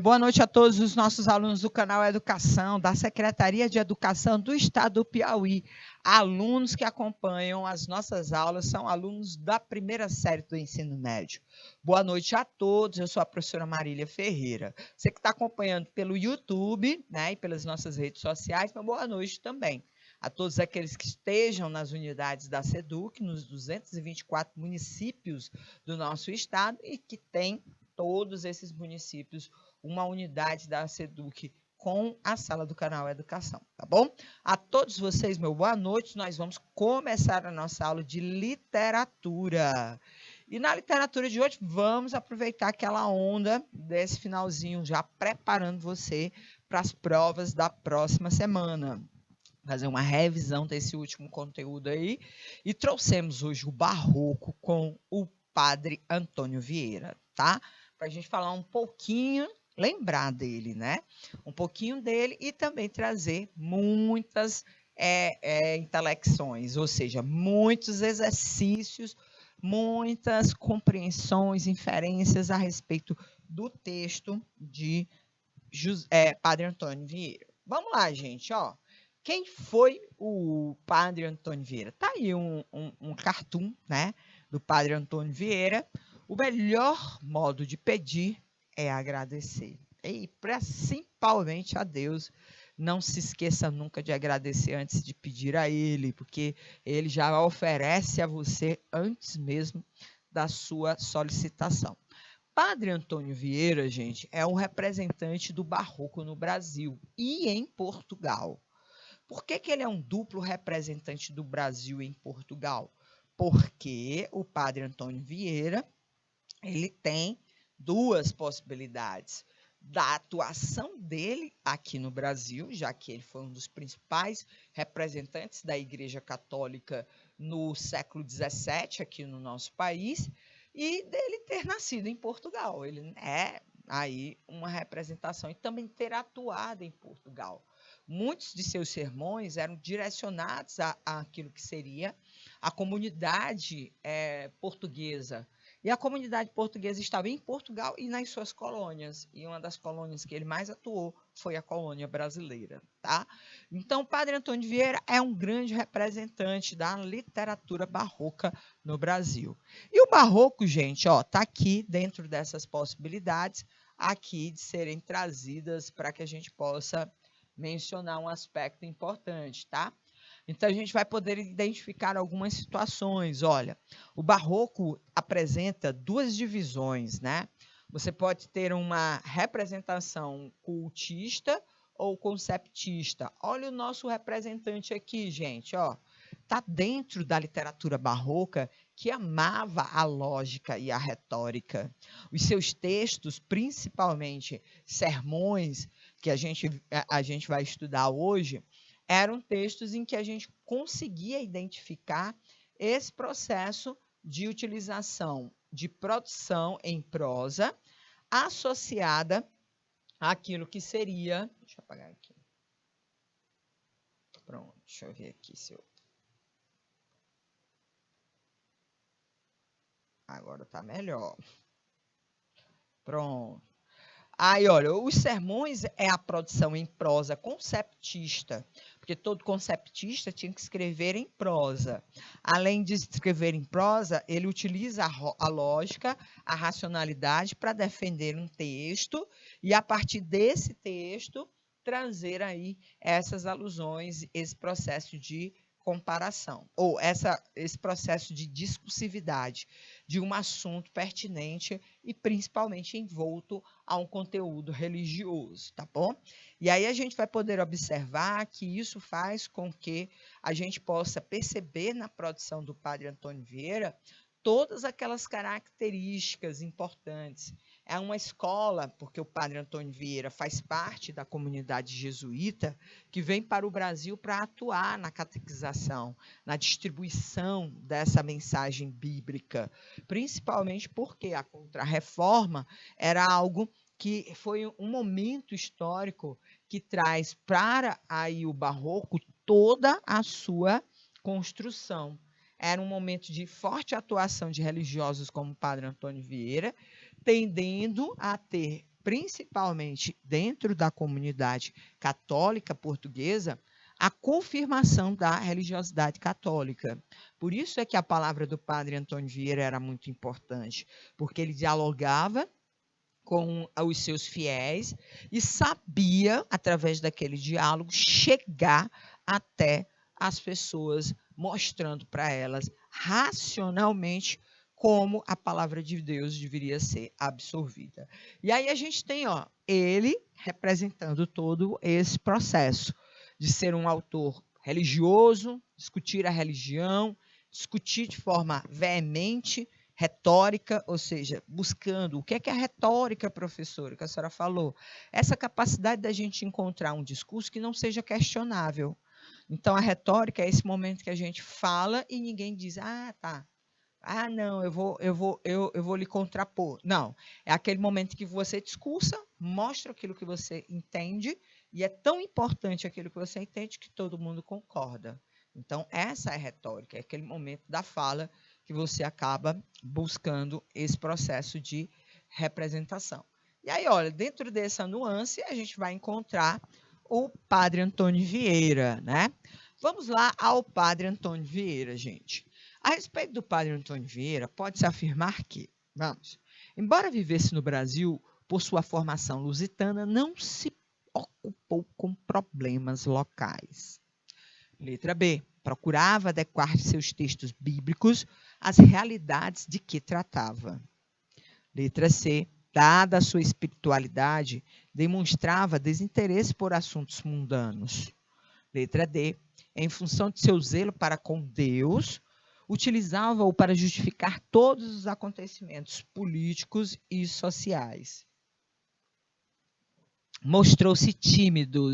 Boa noite a todos os nossos alunos do canal Educação, da Secretaria de Educação do Estado do Piauí. Alunos que acompanham as nossas aulas são alunos da primeira série do ensino médio. Boa noite a todos, eu sou a professora Marília Ferreira. Você que está acompanhando pelo YouTube, né, e pelas nossas redes sociais, uma boa noite também a todos aqueles que estejam nas unidades da SEDUC, nos 224 municípios do nosso estado e que têm todos esses municípios uma unidade da SEDUC com a sala do canal Educação, tá bom? A todos vocês, meu boa noite, nós vamos começar a nossa aula de literatura. E na literatura de hoje, vamos aproveitar aquela onda desse finalzinho, já preparando você para as provas da próxima semana. Fazer uma revisão desse último conteúdo aí. E trouxemos hoje o Barroco com o Padre Antônio Vieira, tá? Para a gente falar um pouquinho, lembrar dele, né? Um pouquinho dele e também trazer muitas intelecções, ou seja, muitos exercícios, muitas compreensões, inferências a respeito do texto de Padre Antônio Vieira. Vamos lá, gente, ó. Quem foi o Padre Antônio Vieira? Tá aí um cartoon, né, do Padre Antônio Vieira. O melhor modo de pedir é agradecer. E principalmente a Deus, não se esqueça nunca de agradecer antes de pedir a Ele, porque Ele já oferece a você antes mesmo da sua solicitação. Padre Antônio Vieira, gente, é um representante do Barroco no Brasil e em Portugal. Por que ele é um duplo representante do Brasil em Portugal? Porque o Padre Antônio Vieira, ele tem duas possibilidades da atuação dele aqui no Brasil, já que ele foi um dos principais representantes da Igreja Católica no século XVII aqui no nosso país, e dele ter nascido em Portugal. Ele é aí uma representação e também ter atuado em Portugal. Muitos de seus sermões eram direcionados àquilo que seria a comunidade portuguesa. E a comunidade portuguesa estava em Portugal e nas suas colônias. E uma das colônias que ele mais atuou foi a colônia brasileira, tá? Então, o Padre Antônio Vieira é um grande representante da literatura barroca no Brasil. E o barroco, gente, ó, tá aqui dentro dessas possibilidades aqui de serem trazidas para que a gente possa mencionar um aspecto importante, tá? Então, a gente vai poder identificar algumas situações. Olha, o barroco apresenta duas divisões, né? Você pode ter uma representação cultista ou conceptista. Olha o nosso representante aqui, gente, ó. Está dentro da literatura barroca que amava a lógica e a retórica. Os seus textos, principalmente sermões, que a gente vai estudar hoje, eram textos em que a gente conseguia identificar esse processo de utilização de produção em prosa associada àquilo que seria... Deixa eu apagar aqui. Pronto, deixa eu ver aqui se eu... Agora está melhor. Pronto. Aí, olha, os sermões é a produção em prosa conceptista, porque todo conceptista tinha que escrever em prosa. Além de escrever em prosa, ele utiliza a lógica, a racionalidade para defender um texto e, a partir desse texto, trazer aí essas alusões, esse processo de comparação, ou esse processo de discursividade de um assunto pertinente e principalmente envolto a um conteúdo religioso, tá bom? E aí a gente vai poder observar que isso faz com que a gente possa perceber na produção do Padre Antônio Vieira todas aquelas características importantes. É uma escola, porque o Padre Antônio Vieira faz parte da comunidade jesuíta, que vem para o Brasil para atuar na catequização, na distribuição dessa mensagem bíblica, principalmente porque a Contra-Reforma era algo que foi um momento histórico que traz para aí o Barroco toda a sua construção. Era um momento de forte atuação de religiosos como o Padre Antônio Vieira, tendendo a ter principalmente dentro da comunidade católica portuguesa, a confirmação da religiosidade católica. Por isso é que a palavra do padre Antônio Vieira era muito importante, porque ele dialogava com os seus fiéis e sabia, através daquele diálogo, chegar até as pessoas, mostrando para elas racionalmente como a palavra de Deus deveria ser absorvida. E aí a gente tem, ele representando todo esse processo de ser um autor religioso, discutir a religião, discutir de forma veemente, retórica, ou seja, buscando o que é a retórica, professora, que a senhora falou. Essa capacidade da gente encontrar um discurso que não seja questionável. Então, a retórica é esse momento que a gente fala e ninguém diz, tá. Não, eu vou lhe contrapor. Não, é aquele momento que você discursa, mostra aquilo que você entende, e é tão importante aquilo que você entende que todo mundo concorda. Então, essa é a retórica, é aquele momento da fala que você acaba buscando esse processo de representação. E aí, olha, dentro dessa nuance, a gente vai encontrar o padre Antônio Vieira, né? Vamos lá ao padre Antônio Vieira, gente. A respeito do padre Antônio Vieira, pode-se afirmar que, embora vivesse no Brasil, por sua formação lusitana, não se ocupou com problemas locais. Letra B. Procurava adequar seus textos bíblicos às realidades de que tratava. Letra C. Dada a sua espiritualidade, demonstrava desinteresse por assuntos mundanos. Letra D. Em função de seu zelo para com Deus, utilizava-o para justificar todos os acontecimentos políticos e sociais. Mostrou-se tímido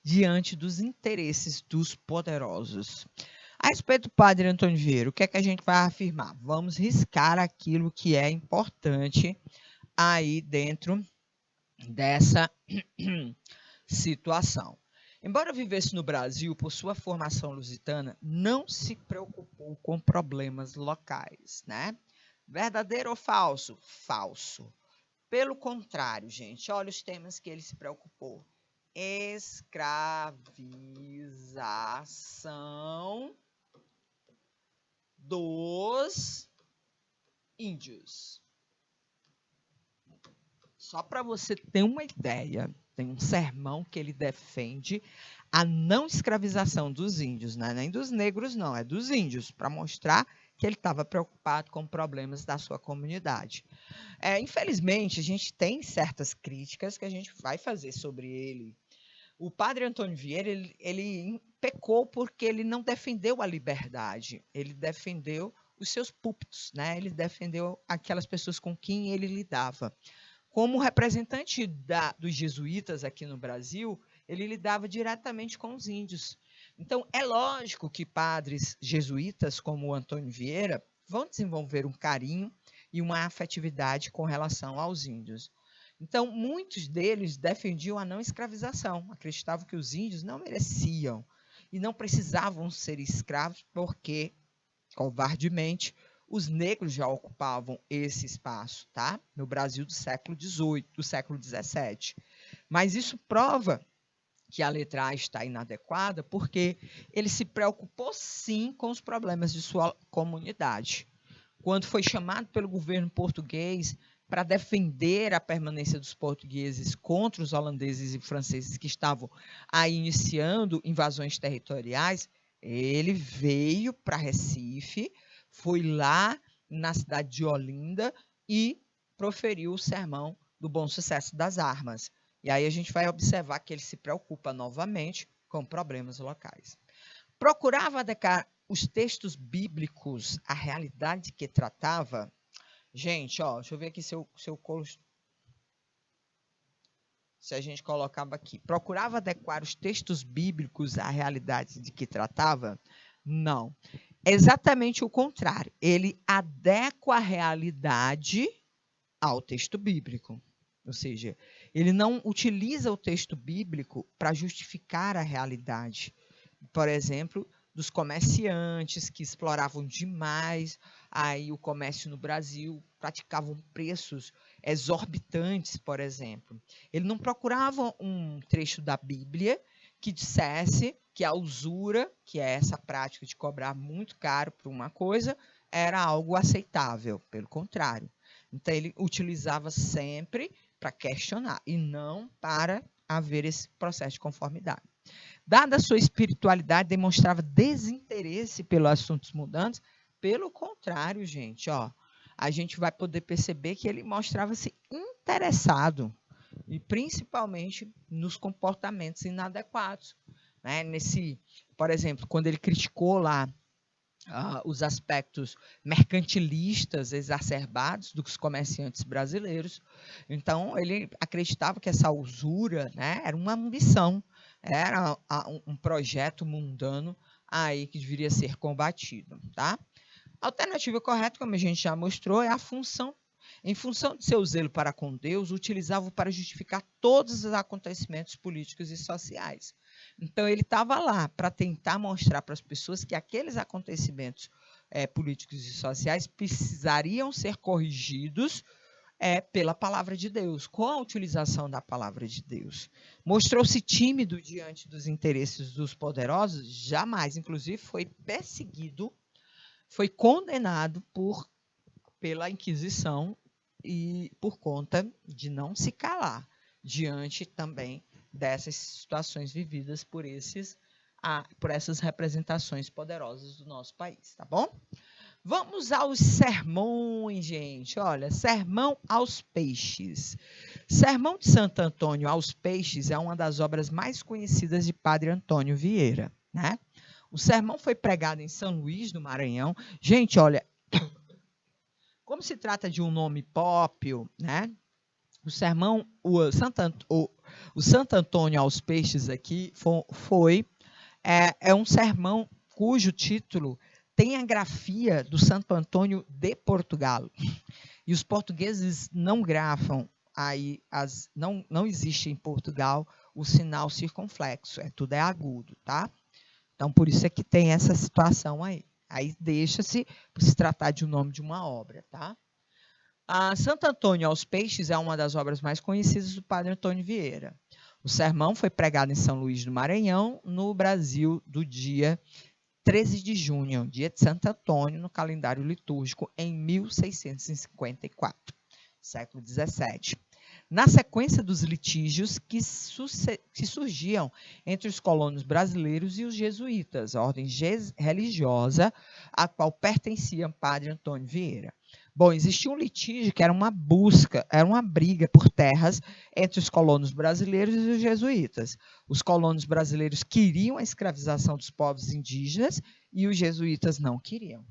diante dos interesses dos poderosos. A respeito do padre Antônio Vieira, o que é que a gente vai afirmar? Vamos riscar aquilo que é importante aí dentro dessa situação. Embora vivesse no Brasil, por sua formação lusitana, não se preocupou com problemas locais, né? Verdadeiro ou falso? Falso. Pelo contrário, gente, olha os temas que ele se preocupou. Escravização dos índios. Só para você ter uma ideia, tem um sermão que ele defende a não escravização dos índios, não é nem dos negros, não, é dos índios, para mostrar que ele estava preocupado com problemas da sua comunidade. Infelizmente, a gente tem certas críticas que a gente vai fazer sobre ele. O padre Antônio Vieira, ele pecou porque ele não defendeu a liberdade, ele defendeu os seus púlpitos, né? Ele defendeu aquelas pessoas com quem ele lidava. Como representante dos jesuítas aqui no Brasil, ele lidava diretamente com os índios. Então, é lógico que padres jesuítas, como o Antônio Vieira, vão desenvolver um carinho e uma afetividade com relação aos índios. Então, muitos deles defendiam a não escravização, acreditavam que os índios não mereciam e não precisavam ser escravos porque, covardemente, os negros já ocupavam esse espaço, tá? No Brasil do século XVIII, do século XVII. Mas isso prova que a letra A está inadequada porque ele se preocupou, sim, com os problemas de sua comunidade. Quando foi chamado pelo governo português para defender a permanência dos portugueses contra os holandeses e franceses que estavam aí iniciando invasões territoriais, ele veio para Recife, foi lá na cidade de Olinda e proferiu o sermão do Bom Sucesso das Armas. E aí a gente vai observar que ele se preocupa novamente com problemas locais. Procurava adequar os textos bíblicos à realidade que tratava. Gente, deixa eu ver aqui se a gente colocava aqui. Procurava adequar os textos bíblicos à realidade de que tratava? Não. Exatamente o contrário. Ele adequa a realidade ao texto bíblico. Ou seja, ele não utiliza o texto bíblico para justificar a realidade. Por exemplo, dos comerciantes que exploravam demais aí o comércio no Brasil, praticavam preços exorbitantes, por exemplo. Ele não procurava um trecho da Bíblia que dissesse que a usura, que é essa prática de cobrar muito caro por uma coisa, era algo aceitável. Pelo contrário. Então, ele utilizava sempre para questionar e não para haver esse processo de conformidade. Dada a sua espiritualidade, demonstrava desinteresse pelos assuntos mundanos. Pelo contrário, gente, a gente vai poder perceber que ele mostrava-se interessado, e principalmente nos comportamentos inadequados. Né? Por exemplo, quando ele criticou lá os aspectos mercantilistas exacerbados dos comerciantes brasileiros. Então, ele acreditava que essa usura, né, era uma ambição, era um projeto mundano aí que deveria ser combatido. Tá? A alternativa correta, como a gente já mostrou, é a função. Em função de seu zelo para com Deus, utilizava para justificar todos os acontecimentos políticos e sociais. Então, ele estava lá para tentar mostrar para as pessoas que aqueles acontecimentos políticos e sociais precisariam ser corrigidos pela palavra de Deus, com a utilização da palavra de Deus. Mostrou-se tímido diante dos interesses dos poderosos? Jamais. Inclusive, foi perseguido, foi condenado pela Inquisição e por conta de não se calar diante também dessas situações vividas por essas representações poderosas do nosso país, tá bom? Vamos aos sermões, gente. Olha, sermão aos peixes. Sermão de Santo Antônio aos Peixes é uma das obras mais conhecidas de Padre Antônio Vieira, né? O sermão foi pregado em São Luís do Maranhão. Gente, olha, como se trata de um nome próprio, né? O sermão, o Santo Antônio aos Peixes aqui é um sermão cujo título tem a grafia do Santo Antônio de Portugal. E os portugueses não grafam aí, não existe em Portugal o sinal circunflexo, tudo é agudo, tá? Então, por isso é que tem essa situação aí. Aí deixa-se por se tratar de um nome de uma obra, tá? Santo Antônio aos Peixes é uma das obras mais conhecidas do Padre Antônio Vieira. O sermão foi pregado em São Luís do Maranhão, no Brasil, do dia 13 de junho, dia de Santo Antônio, no calendário litúrgico, em 1654, século XVII. Na sequência dos litígios que surgiam entre os colonos brasileiros e os jesuítas, a ordem religiosa a qual pertencia Padre Antônio Vieira. Bom, existia um litígio que era uma briga por terras entre os colonos brasileiros e os jesuítas. Os colonos brasileiros queriam a escravização dos povos indígenas e os jesuítas não queriam,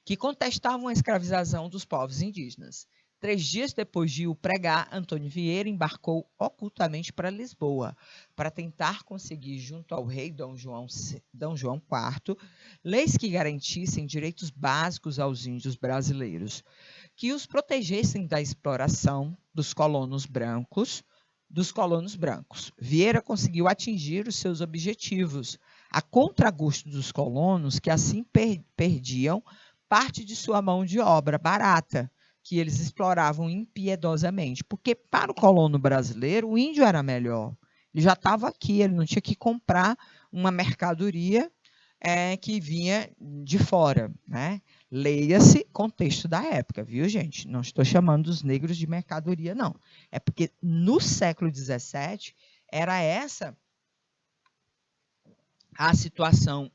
que contestavam a escravização dos povos indígenas. 3 dias depois de o pregar, Antônio Vieira embarcou ocultamente para Lisboa, para tentar conseguir, junto ao rei Dom João IV, leis que garantissem direitos básicos aos índios brasileiros, que os protegessem da exploração dos colonos brancos. Vieira conseguiu atingir os seus objetivos, a contragosto dos colonos, que assim perdiam parte de sua mão de obra barata, que eles exploravam impiedosamente, porque para o colono brasileiro o índio era melhor. Ele já estava aqui, ele não tinha que comprar uma mercadoria que vinha de fora, né? Leia-se contexto da época, viu, gente? Não estou chamando os negros de mercadoria, não. É porque no século XVII era essa a situação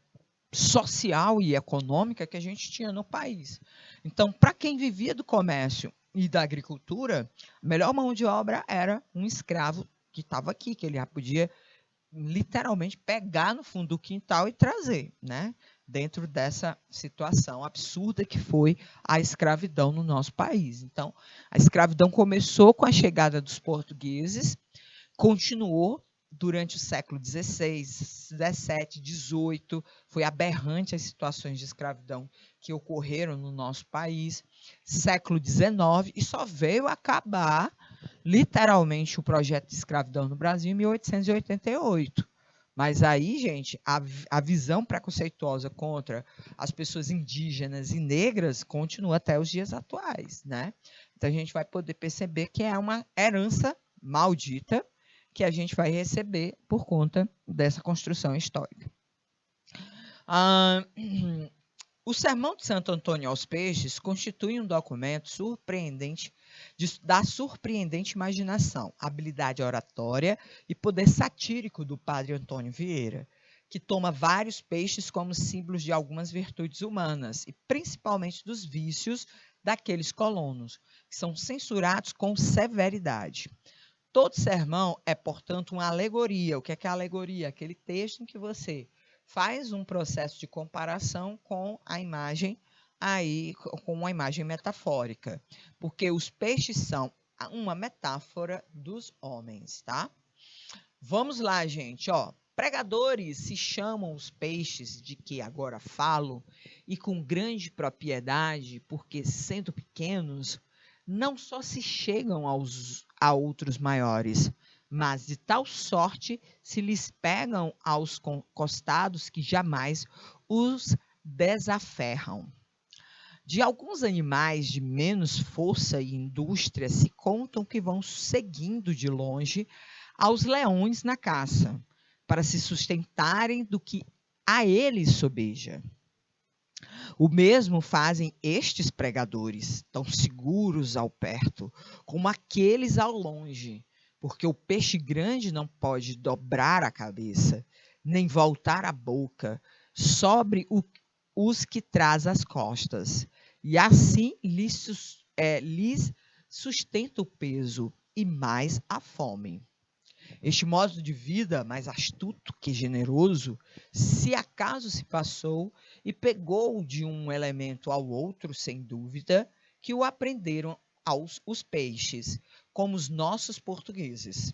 social e econômica que a gente tinha no país. Então, para quem vivia do comércio e da agricultura, a melhor mão de obra era um escravo que estava aqui, que ele já podia literalmente pegar no fundo do quintal e trazer, né? Dentro dessa situação absurda que foi a escravidão no nosso país. Então, a escravidão começou com a chegada dos portugueses, continuou durante o século XVI, XVII, XVIII, foi aberrante as situações de escravidão que ocorreram no nosso país. Século XIX, e só veio acabar, literalmente, o projeto de escravidão no Brasil em 1888. Mas aí, gente, a visão preconceituosa contra as pessoas indígenas e negras continua até os dias atuais, né? Então a gente vai poder perceber que é uma herança maldita que a gente vai receber por conta dessa construção histórica. O Sermão de Santo Antônio aos Peixes constitui um documento surpreendente, da surpreendente imaginação, habilidade oratória e poder satírico do padre Antônio Vieira, que toma vários peixes como símbolos de algumas virtudes humanas e principalmente dos vícios daqueles colonos, que são censurados com severidade. Todo sermão é, portanto, uma alegoria. O que é a alegoria? Aquele texto em que você faz um processo de comparação com a imagem aí, com uma imagem metafórica, porque os peixes são uma metáfora dos homens, tá? Vamos lá, gente, ó. Pregadores se chamam os peixes de que agora falo, e com grande propriedade, porque sendo pequenos, não só se chegam a outros maiores, mas de tal sorte se lhes pegam aos costados que jamais os desaferram. De alguns animais de menos força e indústria se contam que vão seguindo de longe aos leões na caça, para se sustentarem do que a eles sobeja. O mesmo fazem estes pregadores, tão seguros ao perto, como aqueles ao longe, porque o peixe grande não pode dobrar a cabeça, nem voltar a boca sobre os que traz às costas, e assim lhes sustenta o peso e mais a fome. Este modo de vida, mais astuto que generoso, se acaso se passou e pegou de um elemento ao outro, sem dúvida, que o aprenderam os peixes, como os nossos portugueses.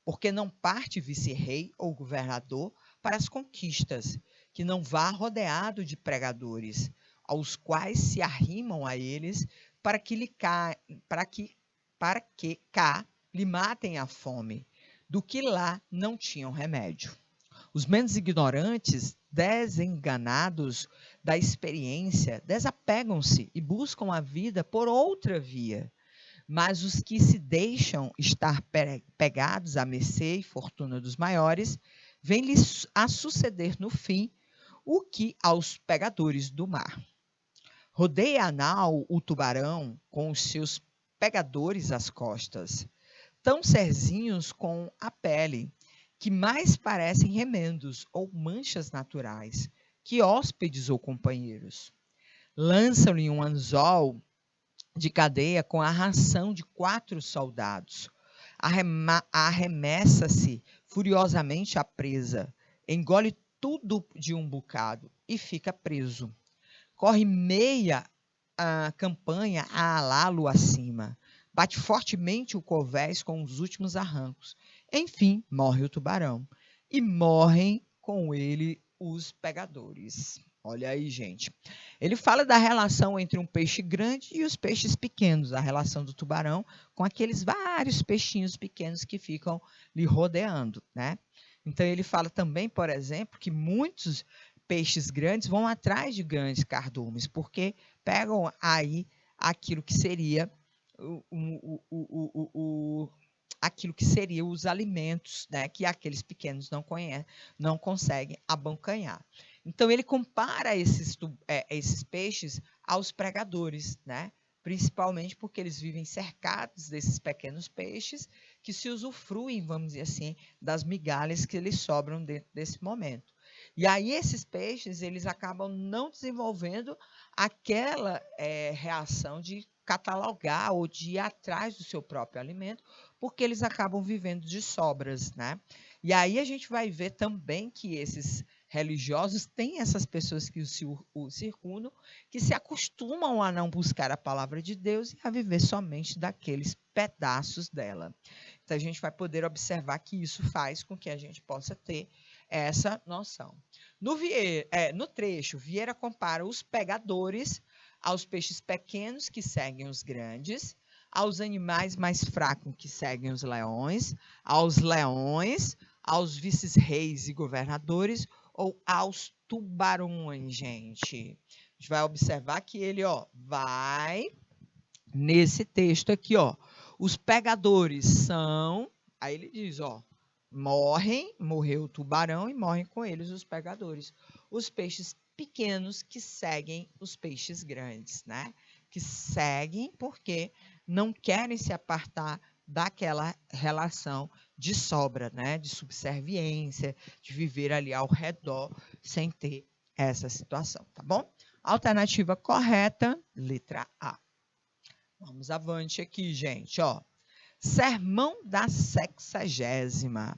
Porque não parte vice-rei ou governador para as conquistas, que não vá rodeado de pregadores, aos quais se arrimam a eles para que cá lhe matem a fome, do que lá não tinham remédio. Os menos ignorantes, desenganados da experiência, desapegam-se e buscam a vida por outra via. Mas os que se deixam estar pegados à mercê e fortuna dos maiores, vem-lhes a suceder no fim o que aos pegadores do mar. Rodeia a nau o tubarão com os seus pegadores às costas, tão cerzinhos com a pele, que mais parecem remendos ou manchas naturais que hóspedes ou companheiros. Lançam-lhe um anzol de cadeia com a ração de 4 soldados. Arremessa-se furiosamente à presa, engole tudo de um bocado e fica preso. Corre meia a campanha a alá-lo acima. Bate fortemente o covés com os últimos arrancos. Enfim, morre o tubarão. E morrem com ele os pegadores. Olha aí, gente. Ele fala da relação entre um peixe grande e os peixes pequenos, a relação do tubarão com aqueles vários peixinhos pequenos que ficam lhe rodeando, né? Então ele fala também, por exemplo, que muitos peixes grandes vão atrás de grandes cardumes, porque pegam aí aquilo que seria aquilo que seria os alimentos, né, que aqueles pequenos não conseguem abocanhar. Então ele compara esses peixes aos pregadores, né? Principalmente porque eles vivem cercados desses pequenos peixes que se usufruem, vamos dizer assim, das migalhas que eles sobram dentro desse momento. E aí esses peixes eles acabam não desenvolvendo aquela reação de catalogar ou de ir atrás do seu próprio alimento, porque eles acabam vivendo de sobras, né? E aí a gente vai ver também que esses religiosos têm essas pessoas que o circundam, que se acostumam a não buscar a palavra de Deus e a viver somente daqueles pedaços dela. Então a gente vai poder observar que isso faz com que a gente possa ter essa noção. No trecho, Vieira compara os pegadores aos peixes pequenos que seguem os grandes, aos animais mais fracos que seguem os leões, aos leões, aos vices-reis e governadores ou aos tubarões, gente? A gente vai observar que ele, vai nesse texto aqui, os pegadores são, aí ele diz, morreu o tubarão e morrem com eles os pegadores. Os peixes pequenos que seguem os peixes grandes, né? Que seguem porque não querem se apartar daquela relação de sobra, né? De subserviência, de viver ali ao redor sem ter essa situação, tá bom? Alternativa correta, letra A. Vamos avante aqui, gente, Sermão da Sexagésima.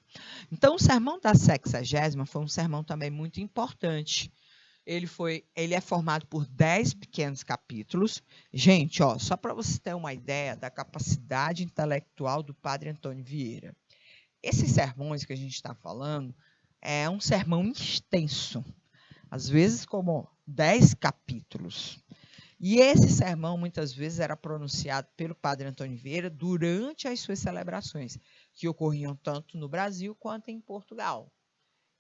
Então, o Sermão da Sexagésima foi um sermão também muito importante. Ele é formado por 10 pequenos capítulos. Gente, só para você ter uma ideia da capacidade intelectual do Padre Antônio Vieira. Esses sermões que a gente está falando é um sermão extenso, às vezes como 10 capítulos. E esse sermão, muitas vezes, era pronunciado pelo Padre Antônio Vieira durante as suas celebrações, que ocorriam tanto no Brasil quanto em Portugal.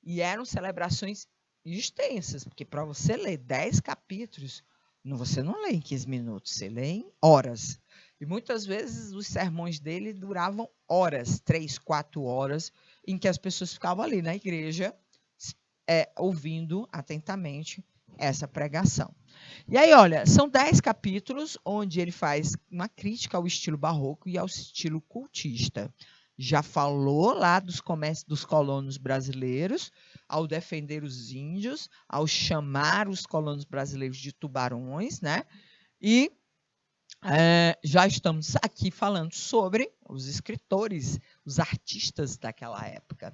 E eram celebrações extensas, porque para você ler 10 capítulos, você não lê em 15 minutos, você lê em horas. E muitas vezes os sermões dele duravam horas, 3, 4 horas, em que as pessoas ficavam ali na igreja, ouvindo atentamente essa pregação. E aí, olha, são 10 capítulos onde ele faz uma crítica ao estilo barroco e ao estilo cultista. Já falou lá dos colonos brasileiros, ao defender os índios, ao chamar os colonos brasileiros de tubarões, né? E já estamos aqui falando sobre os escritores, os artistas daquela época.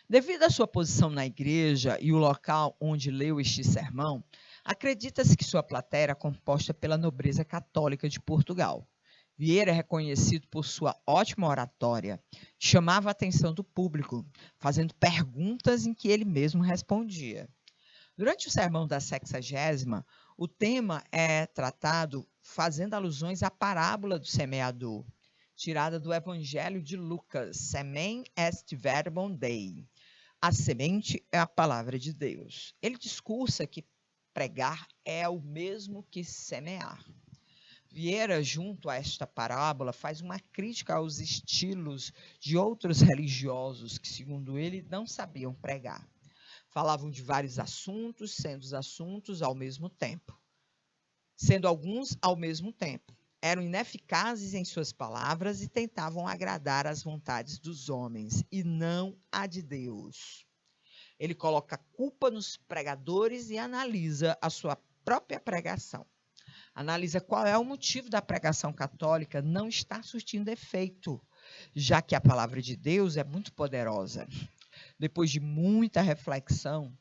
Devido à sua posição na igreja e o local onde leu este sermão, acredita-se que sua plateia era composta pela nobreza católica de Portugal. Vieira é reconhecido por sua ótima oratória, chamava a atenção do público, fazendo perguntas em que ele mesmo respondia. Durante o sermão da Sexagésima, o tema é tratado fazendo alusões à parábola do semeador, tirada do Evangelho de Lucas, Semen est verbum Dei. A semente é a palavra de Deus. Ele discursa que pregar é o mesmo que semear. Vieira, junto a esta parábola, faz uma crítica aos estilos de outros religiosos que, segundo ele, não sabiam pregar. Falavam de vários assuntos, sendo os assuntos ao mesmo tempo. Sendo alguns ao mesmo tempo. Eram ineficazes em suas palavras e tentavam agradar às vontades dos homens e não a de Deus. Ele coloca a culpa nos pregadores e analisa a sua própria pregação. Analisa qual é o motivo da pregação católica não estar surtindo efeito, já que a palavra de Deus é muito poderosa. Depois de muita reflexão,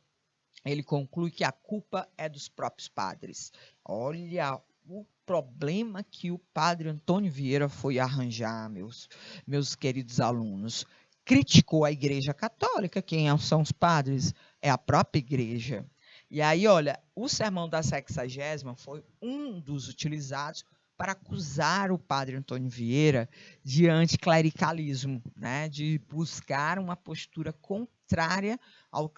ele conclui que a culpa é dos próprios padres. Olha o problema que o padre Antônio Vieira foi arranjar, meus queridos alunos. Criticou a Igreja Católica. Quem são os padres? É a própria Igreja. E aí, olha, o Sermão da Sexagésima foi um dos utilizados para acusar o padre Antônio Vieira de anticlericalismo, né? De buscar uma postura contrária ao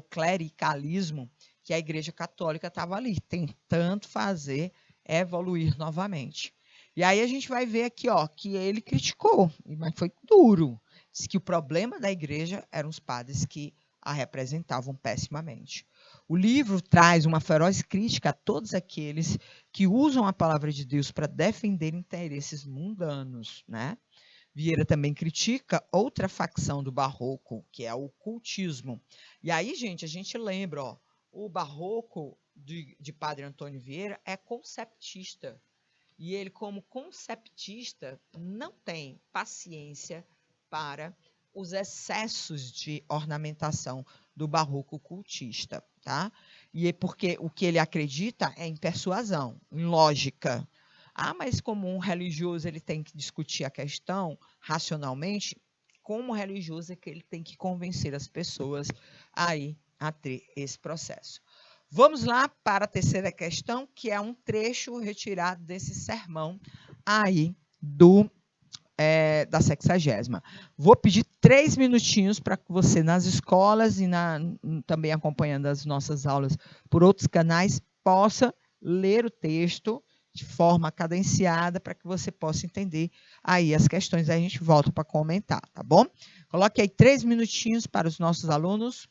clericalismo que a Igreja Católica estava ali, tentando fazer evoluir novamente. E aí a gente vai ver aqui, que ele criticou, mas foi duro. Diz que o problema da igreja eram os padres que a representavam pessimamente. O livro traz uma feroz crítica a todos aqueles que usam a palavra de Deus para defender interesses mundanos, né? Vieira também critica outra facção do barroco, que é o cultismo. E aí, gente, a gente lembra, o barroco de Padre Antônio Vieira é conceptista. E ele, como conceptista, não tem paciência para os excessos de ornamentação do barroco cultista, tá? E é porque o que ele acredita é em persuasão, em lógica. Mas como um religioso ele tem que discutir a questão racionalmente, como religioso é que ele tem que convencer as pessoas aí a ter esse processo. Vamos lá para a terceira questão, que é um trecho retirado desse sermão aí do da 60ª. Vou pedir 3 minutinhos para que você, nas escolas e também acompanhando as nossas aulas por outros canais, possa ler o texto de forma cadenciada para que você possa entender aí as questões. Aí a gente volta para comentar, tá bom? Coloque aí 3 minutinhos para os nossos alunos.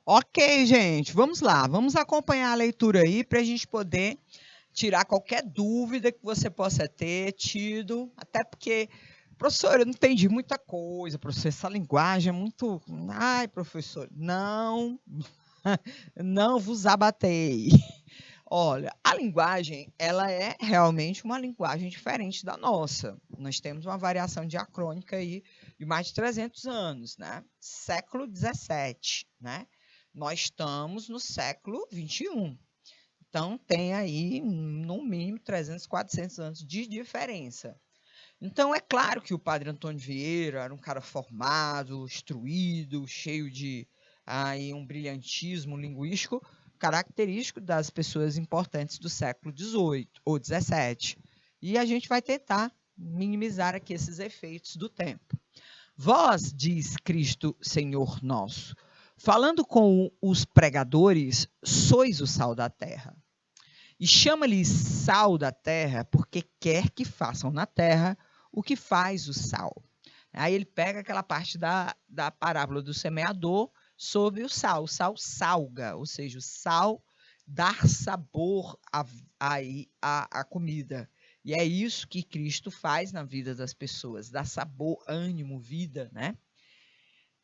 Ok, gente, vamos lá. Vamos acompanhar a leitura aí para a gente poder tirar qualquer dúvida que você possa ter tido. Até porque, professor, eu não entendi muita coisa, professor. Essa linguagem é muito. Ai, professor, não, não vos abatei. Olha, a linguagem, ela é realmente uma linguagem diferente da nossa. Nós temos uma variação diacrônica aí de mais de 300 anos, né? Século XVII, né? Nós estamos no século XXI. Então, tem aí, no mínimo, 300, 400 anos de diferença. Então, é claro que o padre Antônio Vieira era um cara formado, instruído, cheio de aí, um brilhantismo linguístico característico das pessoas importantes do século XVIII ou XVII. E a gente vai tentar minimizar aqui esses efeitos do tempo. Vós, diz Cristo Senhor nosso, falando com os pregadores, sois o sal da terra. E chama-lhes sal da terra, porque quer que façam na terra o que faz o sal. Aí ele pega aquela parte da parábola do semeador sobre o sal. O sal salga, ou seja, o sal dá sabor à comida. E é isso que Cristo faz na vida das pessoas, dá sabor, ânimo, vida, né?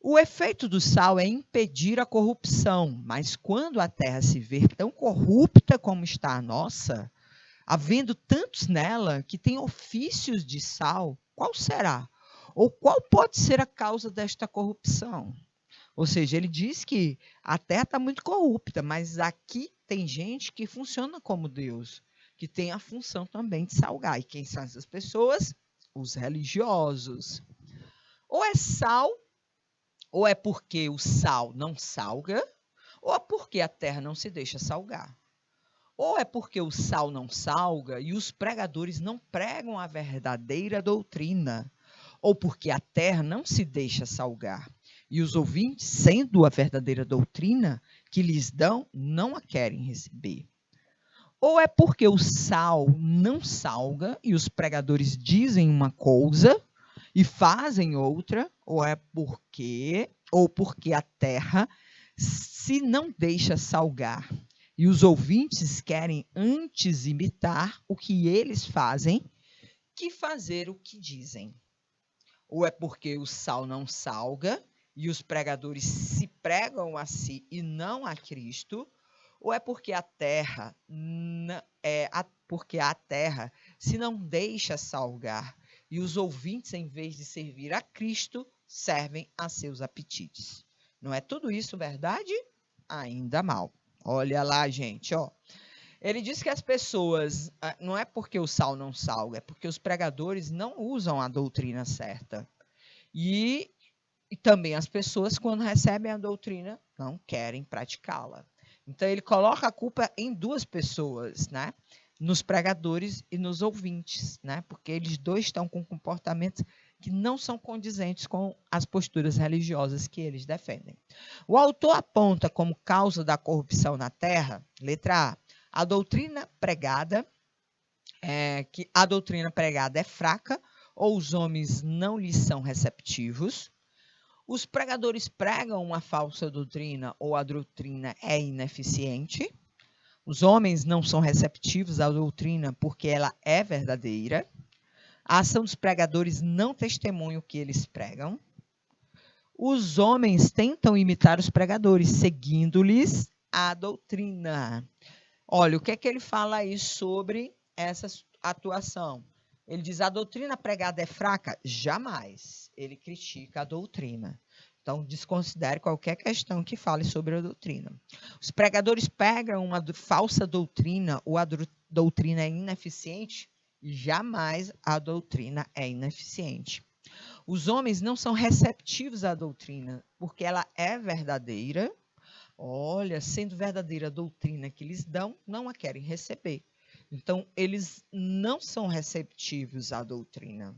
O efeito do sal é impedir a corrupção, mas quando a terra se vê tão corrupta como está a nossa, havendo tantos nela que têm ofícios de sal, qual será? Ou qual pode ser a causa desta corrupção? Ou seja, ele diz que a terra está muito corrupta, mas aqui tem gente que funciona como Deus, que tem a função também de salgar. E quem são essas pessoas? Os religiosos. Ou é sal, ou é porque o sal não salga, ou é porque a terra não se deixa salgar. Ou é porque o sal não salga e os pregadores não pregam a verdadeira doutrina, ou porque a terra não se deixa salgar e os ouvintes, sendo a verdadeira doutrina que lhes dão, não a querem receber. Ou é porque o sal não salga e os pregadores dizem uma coisa e fazem outra, ou é porque a terra se não deixa salgar e os ouvintes querem antes imitar o que eles fazem que fazer o que dizem. Ou é porque o sal não salga e os pregadores se pregam a si e não a Cristo, ou é porque a terra se não deixa salgar e os ouvintes, em vez de servir a Cristo, servem a seus apetites. Não é tudo isso verdade? Ainda mal. Olha lá, gente, ó. Ele diz que as pessoas, não é porque o sal não salga, é porque os pregadores não usam a doutrina certa. E também as pessoas, quando recebem a doutrina, não querem praticá-la. Então, ele coloca a culpa em duas pessoas, né? Nos pregadores e nos ouvintes, né? Porque eles dois estão com comportamentos que não são condizentes com as posturas religiosas que eles defendem. O autor aponta como causa da corrupção na terra, letra A doutrina pregada, que a doutrina pregada é fraca, ou os homens não lhes são receptivos. Os pregadores pregam uma falsa doutrina ou a doutrina é ineficiente. Os homens não são receptivos à doutrina porque ela é verdadeira. A ação dos pregadores não testemunha o que eles pregam. Os homens tentam imitar os pregadores, seguindo-lhes a doutrina. Olha, o que é que ele fala aí sobre essa atuação? Ele diz, a doutrina pregada é fraca? Jamais. Ele critica a doutrina. Então, desconsidere qualquer questão que fale sobre a doutrina. Os pregadores pegam uma falsa doutrina ou a doutrina é ineficiente? Jamais a doutrina é ineficiente. Os homens não são receptivos à doutrina, porque ela é verdadeira. Olha, sendo verdadeira a doutrina que lhes dão, não a querem receber. Então, eles não são receptivos à doutrina.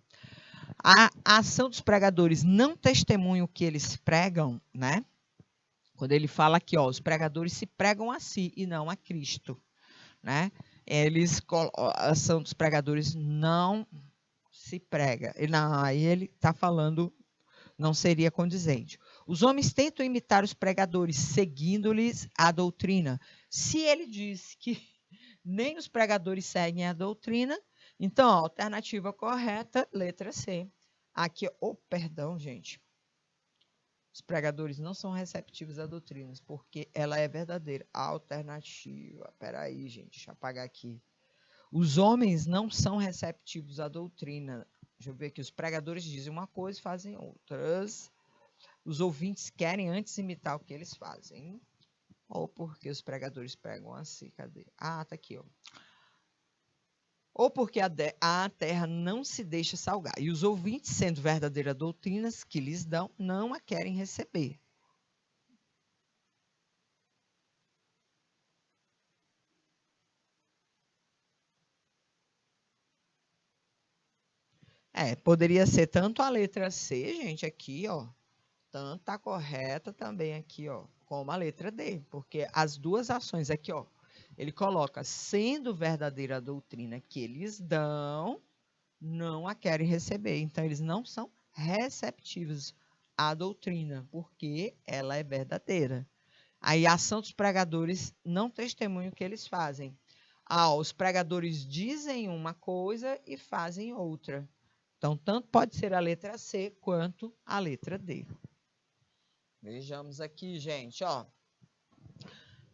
A ação dos pregadores não testemunha o que eles pregam, né? Quando ele fala aqui, ó, os pregadores se pregam a si e não a Cristo, né? A ação dos pregadores não se prega. Aí ele está falando, não seria condizente. Os homens tentam imitar os pregadores, seguindo-lhes a doutrina. Se ele diz que nem os pregadores seguem a doutrina, então, a alternativa correta, letra C. Aqui, perdão, gente. Os pregadores não são receptivos a doutrinas, porque ela é verdadeira. A alternativa, peraí, gente, deixa eu apagar aqui. Os homens não são receptivos à doutrina. Deixa eu ver aqui, os pregadores dizem uma coisa e fazem outras. Os ouvintes querem antes imitar o que eles fazem. Ou porque os pregadores pregam assim, cadê? Ah, tá aqui, ó. Ou porque a terra não se deixa salgar, e os ouvintes, sendo verdadeiras doutrinas que lhes dão, não a querem receber. Poderia ser tanto a letra C, gente, aqui, ó, tanto a correta também aqui, ó, como a letra D, porque as duas ações aqui, ó, ele coloca, sendo verdadeira a doutrina que eles dão, não a querem receber. Então, eles não são receptivos à doutrina, porque ela é verdadeira. Aí, a ação dos pregadores não testemunha o que eles fazem. Os pregadores dizem uma coisa e fazem outra. Então, tanto pode ser a letra C quanto a letra D. Vejamos aqui, gente, ó.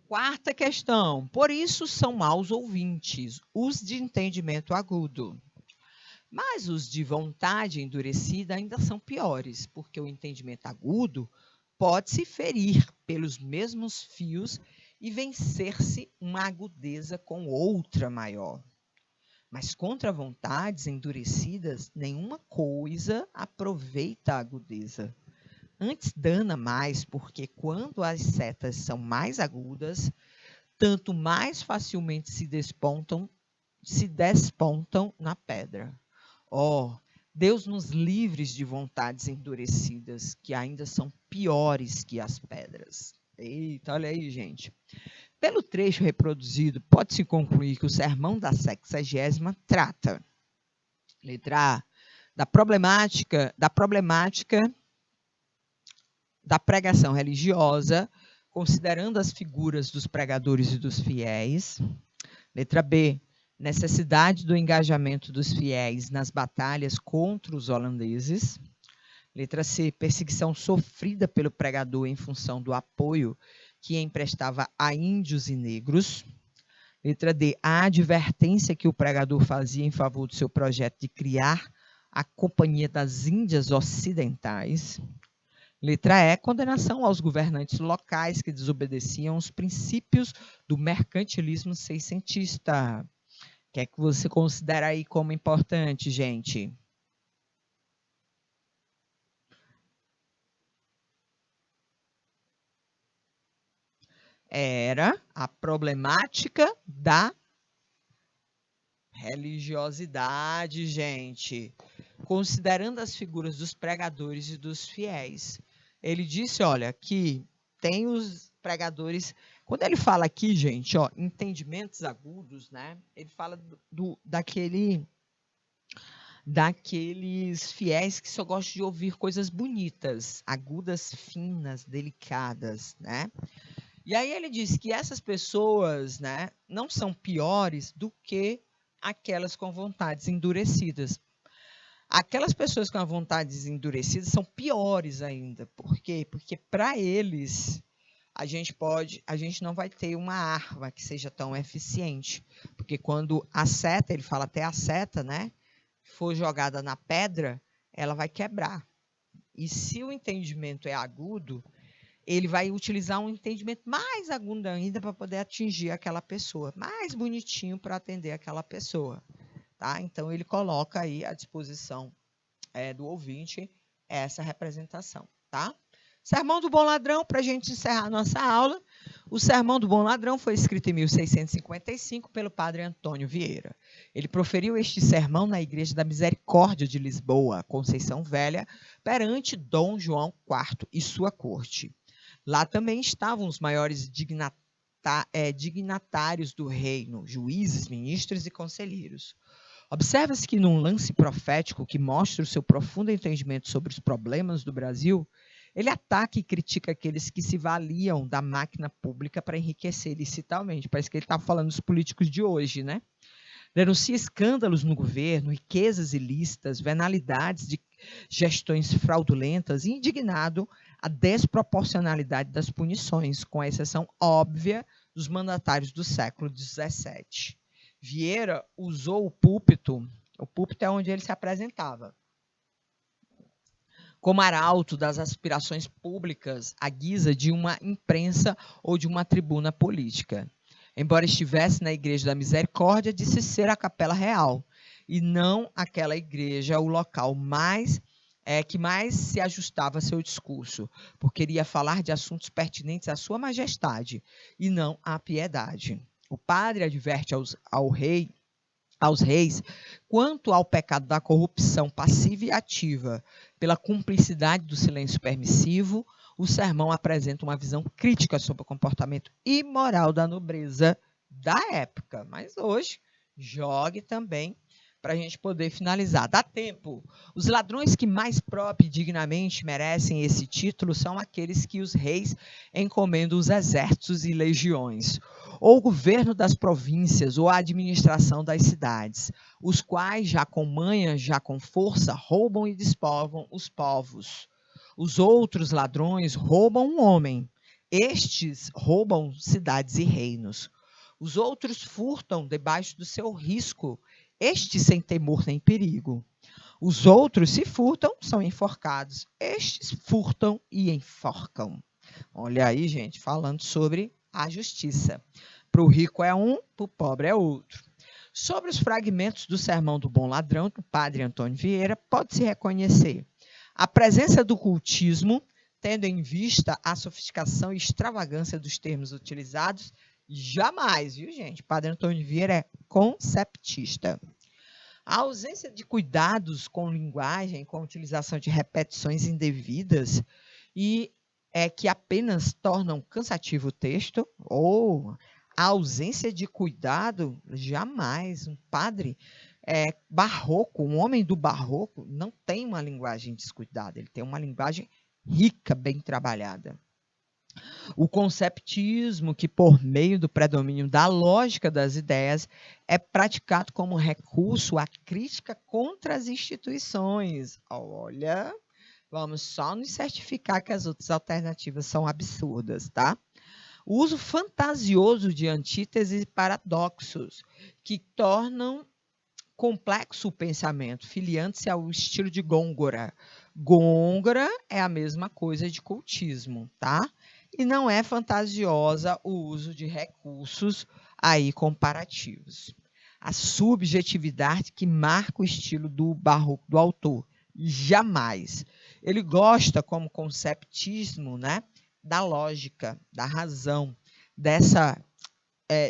Quarta questão. Por isso são maus ouvintes os de entendimento agudo. Mas os de vontade endurecida ainda são piores, porque o entendimento agudo pode se ferir pelos mesmos fios e vencer-se uma agudeza com outra maior. Mas contra vontades endurecidas, nenhuma coisa aproveita a agudeza. Antes dana mais, porque quando as setas são mais agudas, tanto mais facilmente se despontam na pedra. Ó, Deus nos livres de vontades endurecidas, que ainda são piores que as pedras. Eita, olha aí, gente. Pelo trecho reproduzido, pode-se concluir que o sermão da 60ª trata, letra A, da problemática da pregação religiosa, considerando as figuras dos pregadores e dos fiéis. Letra B, necessidade do engajamento dos fiéis nas batalhas contra os holandeses. Letra C, perseguição sofrida pelo pregador em função do apoio que emprestava a índios e negros. Letra D, a advertência que o pregador fazia em favor do seu projeto de criar a Companhia das Índias Ocidentais. Letra E, condenação aos governantes locais que desobedeciam os princípios do mercantilismo seiscentista. O que é que você considera aí como importante, gente? Era a problemática da religiosidade, gente. Considerando as figuras dos pregadores e dos fiéis. Ele disse, olha, que tem os pregadores... Quando ele fala aqui, gente, ó, entendimentos agudos, né? Ele fala daqueles fiéis que só gostam de ouvir coisas bonitas, agudas, finas, delicadas, né? E aí ele diz que essas pessoas, né, não são piores do que aquelas com vontades endurecidas. Aquelas pessoas com vontades endurecidas são piores ainda. Por quê? Porque para eles a gente não vai ter uma arma que seja tão eficiente. Porque quando a seta, ele fala até a seta, né, for jogada na pedra, ela vai quebrar. E se o entendimento é agudo, ele vai utilizar um entendimento mais agudo ainda para poder atingir aquela pessoa, mais bonitinho para atender aquela pessoa. Tá? Então, ele coloca aí à disposição do ouvinte essa representação. Tá? Sermão do Bom Ladrão, para a gente encerrar a nossa aula. O Sermão do Bom Ladrão foi escrito em 1655 pelo padre Antônio Vieira. Ele proferiu este sermão na Igreja da Misericórdia de Lisboa, Conceição Velha, perante Dom João IV e sua corte. Lá também estavam os maiores dignatários do reino, juízes, ministros e conselheiros. Observa-se que num lance profético que mostra o seu profundo entendimento sobre os problemas do Brasil, ele ataca e critica aqueles que se valiam da máquina pública para enriquecer ilicitamente. Parece que ele está falando dos políticos de hoje, né? Denuncia escândalos no governo, riquezas ilícitas, venalidades de gestões fraudulentas e indignado a desproporcionalidade das punições, com a exceção óbvia dos mandatários do século XVII. Vieira usou o púlpito é onde ele se apresentava, como arauto das aspirações públicas à guisa de uma imprensa ou de uma tribuna política. Embora estivesse na Igreja da Misericórdia, disse ser a Capela Real, e não aquela igreja, o local que mais se ajustava a seu discurso, porque iria falar de assuntos pertinentes à sua majestade, e não à piedade. O padre adverte aos reis quanto ao pecado da corrupção passiva e ativa, pela cumplicidade do silêncio permissivo. O sermão apresenta uma visão crítica sobre o comportamento imoral da nobreza da época. Mas hoje, jogue também para a gente poder finalizar. Dá tempo. Os ladrões que mais próprio e dignamente merecem esse título são aqueles que os reis encomendam os exércitos e legiões, ou o governo das províncias, ou a administração das cidades, os quais, já com manha, já com força, roubam e despovam os povos. Os outros ladrões roubam um homem. Estes roubam cidades e reinos. Os outros furtam debaixo do seu risco. Estes sem temor nem perigo. Os outros, se furtam, são enforcados. Estes furtam e enforcam. Olha aí, gente, falando sobre a justiça. Para o rico é um, para o pobre é outro. Sobre os fragmentos do Sermão do Bom Ladrão, do padre Antônio Vieira, pode-se reconhecer a presença do cultismo, tendo em vista a sofisticação e extravagância dos termos utilizados. Jamais, viu, gente? Padre Antônio Vieira é conceptista. A ausência de cuidados com linguagem, com a utilização de repetições indevidas e que apenas tornam cansativo o texto, ou a ausência de cuidado, jamais. Um padre barroco, um homem do barroco, não tem uma linguagem descuidada, ele tem uma linguagem rica, bem trabalhada. O conceptismo, que por meio do predomínio da lógica das ideias, é praticado como recurso à crítica contra as instituições. Olha, vamos só nos certificar que as outras alternativas são absurdas, tá? O uso fantasioso de antíteses e paradoxos, que tornam complexo o pensamento, filiando-se ao estilo de Gôngora. Gôngora é a mesma coisa de cultismo, tá? E não é fantasiosa o uso de recursos aí comparativos. A subjetividade que marca o estilo do barroco do autor, jamais. Ele gosta, como conceptismo, né, da lógica, da razão,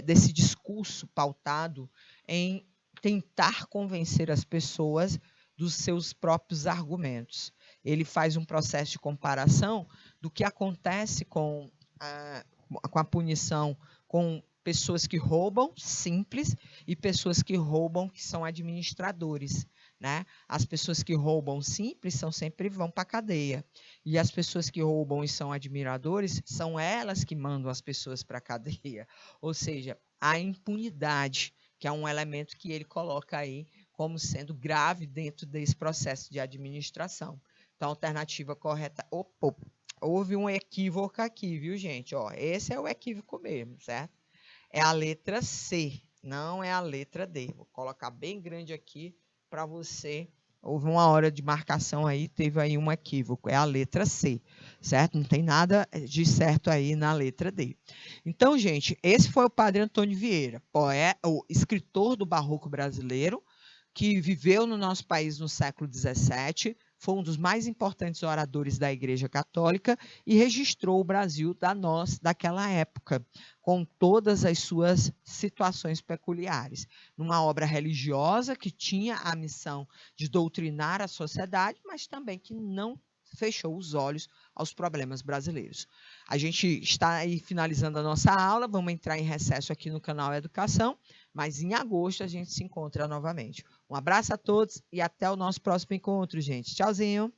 desse discurso pautado em tentar convencer as pessoas dos seus próprios argumentos. Ele faz um processo de comparação do que acontece com a punição com pessoas que roubam, simples, e pessoas que roubam, que são administradores. Né? As pessoas que roubam simples sempre vão para a cadeia. E as pessoas que roubam e são admiradores, são elas que mandam as pessoas para a cadeia. Ou seja, a impunidade, que é um elemento que ele coloca aí como sendo grave dentro desse processo de administração. Então, a alternativa correta... Opa, houve um equívoco aqui, viu, gente? Ó, esse é o equívoco mesmo, certo? É a letra C, não é a letra D. Vou colocar bem grande aqui para você. Houve uma hora de marcação aí, teve aí um equívoco. É a letra C, certo? Não tem nada de certo aí na letra D. Então, gente, esse foi o padre Antônio Vieira, o escritor do barroco brasileiro, que viveu no nosso país no século XVII, foi um dos mais importantes oradores da Igreja Católica e registrou o Brasil daquela época, com todas as suas situações peculiares. Numa obra religiosa que tinha a missão de doutrinar a sociedade, mas também que não fechou os olhos aos problemas brasileiros. A gente está aí finalizando a nossa aula, vamos entrar em recesso aqui no canal Educação, mas em agosto a gente se encontra novamente. Um abraço a todos e até o nosso próximo encontro, gente. Tchauzinho!